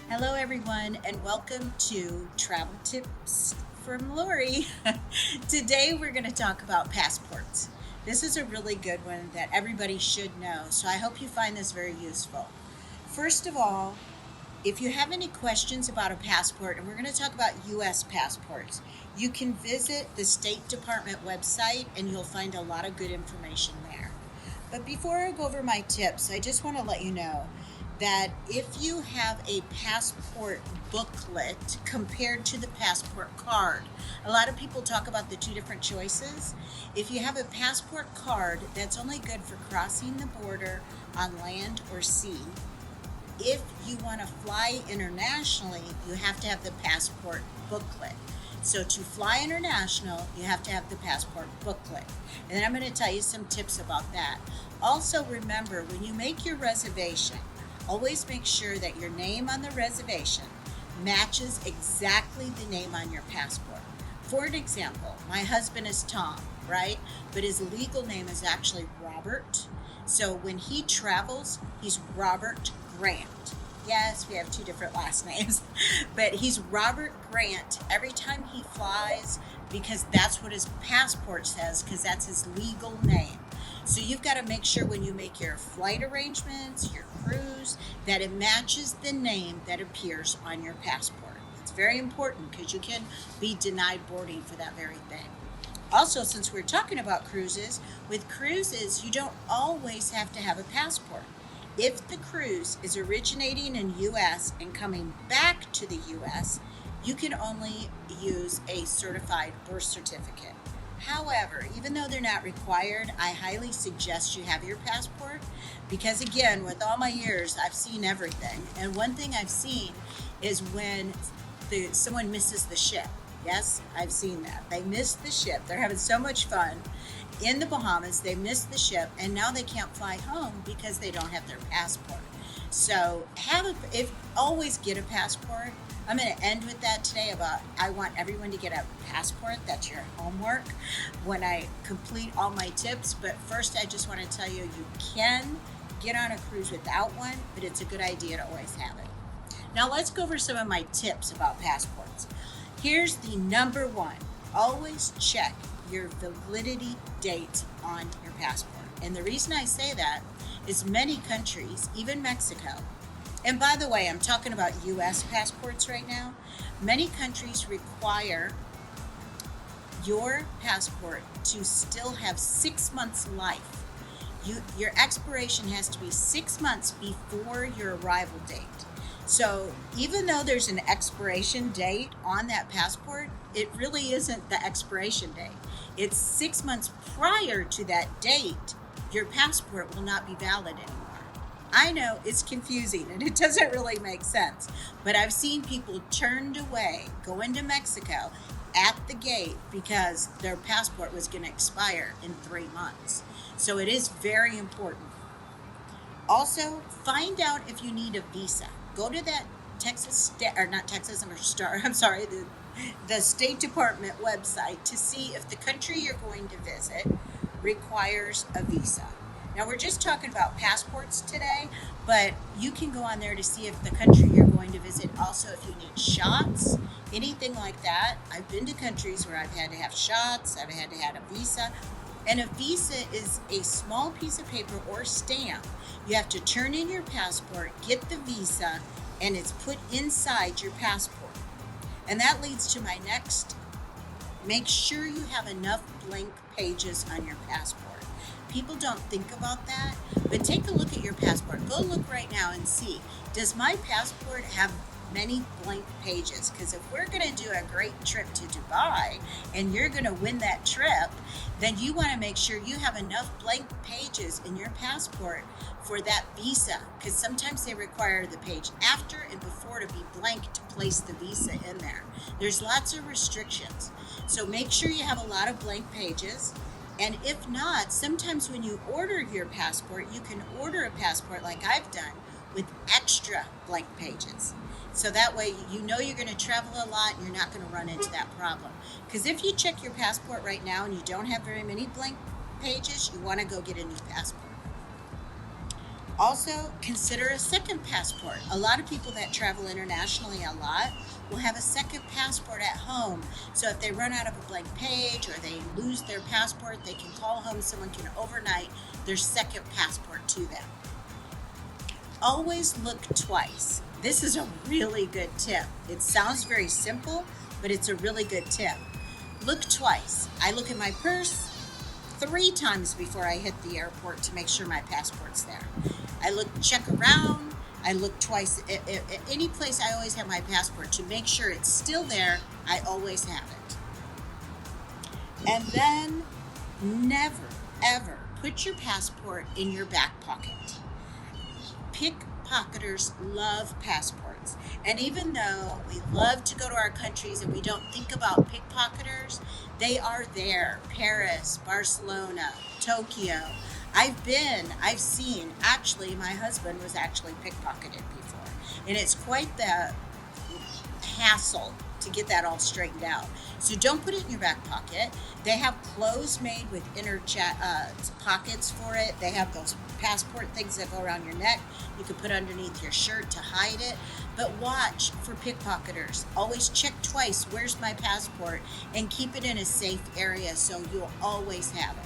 Hello, everyone, and welcome to Travel Tips from Lori. Today, we're going to talk about passports. This is a really good one that everybody should know, so I hope you find this very useful. First of all, if you have any questions about a passport, and we're going to talk about U.S. passports, you can visit the State Department website and you'll find a lot of good information there. But before I go over my tips, I just want to let you know that if you have a passport booklet compared to the passport card, a lot of people talk about the two different choices. If you have a passport card, that's only good for crossing the border on land or sea. If you want to fly internationally, you have to have the passport booklet. So to fly international, you have to have the passport booklet. And then I'm going to tell you some tips about that. Also remember, when you make your reservation, always make sure that your name on the reservation matches exactly the name on your passport. For an example, my husband is Tom, right? But his legal name is actually Robert. So when he travels, he's Robert Grant. Yes, we have two different last names, but he's Robert Grant every time he flies because that's what his passport says, because that's his legal name. So you've got to make sure when you make your flight arrangements, your cruise, that it matches the name that appears on your passport. It's very important because you can be denied boarding for that very thing. Also, since we're talking about cruises, with cruises, you don't always have to have a passport. If the cruise is originating in U.S. and coming back to the U.S., you can only use a certified birth certificate. However, even though they're not required, I highly suggest you have your passport because, again, with all my years, I've seen everything. And one thing I've seen is when someone misses the ship. Yes, I've seen that. They missed the ship. They're having so much fun in the Bahamas. They missed the ship, and now they can't fly home because they don't have their passport. So always get a passport. I'm going to end with that today about I want everyone to get a passport. That's your homework when I complete all my tips. But first, I just want to tell you, you can get on a cruise without one, but it's a good idea to always have it. Now let's go over some of my tips about passports. Here's the number one. Always check your validity date on your passport. And the reason I say that is many countries, even Mexico, and by the way, I'm talking about U.S. passports right now. Many countries require your passport to still have 6 months life. Your expiration has to be 6 months before your arrival date. So even though there's an expiration date on that passport, it really isn't the expiration date. It's 6 months prior to that date, your passport will not be valid anymore. I know it's confusing and it doesn't really make sense, but I've seen people turned away going to Mexico at the gate because their passport was going to expire in 3 months. So it is very important. Also, find out if you need a visa. Go to that the State Department website to see if the country you're going to visit requires a visa. Now, we're just talking about passports today, but you can go on there to see if the country you're going to visit, also if you need shots, anything like that. I've been to countries where I've had to have shots, I've had to have a visa, and a visa is a small piece of paper or stamp. You have to turn in your passport, get the visa, and it's put inside your passport. And that leads to my next. Make sure you have enough blank pages on your passport. People don't think about that, but take a look at your passport. Go look right now and see, does my passport have many blank pages? Because if we're going to do a great trip to Dubai and you're going to win that trip, then you want to make sure you have enough blank pages in your passport for that visa, because sometimes they require the page after and before to be blank to place the visa in there. There's lots of restrictions. So make sure you have a lot of blank pages. And if not, sometimes when you order your passport, you can order a passport like I've done with extra blank pages. So that way you know you're going to travel a lot and you're not going to run into that problem. Because if you check your passport right now and you don't have very many blank pages, you want to go get a new passport. Also, consider a second passport. A lot of people that travel internationally a lot will have a second passport at home. So if they run out of a blank page or they lose their passport, they can call home. Someone can overnight their second passport to them. Always look twice. This is a really good tip. It sounds very simple, but it's a really good tip. Look twice. I look at my purse 3 times before I hit the airport to make sure my passport's there. I check around. I look twice. At any place I always have my passport to make sure it's still there. I always have it. And then never, ever put your passport in your back pocket. Pickpocketers love passports. And even though we love to go to our countries and we don't think about pickpocketers, they are there. Paris, Barcelona, Tokyo. I've seen, actually, my husband was actually pickpocketed before. And it's quite the hassle to get that all straightened out. So don't put it in your back pocket. They have clothes made with inner pockets for it. They have those passport things that go around your neck. You can put underneath your shirt to hide it. But watch for pickpocketers. Always check twice, where's my passport? And keep it in a safe area so you'll always have it.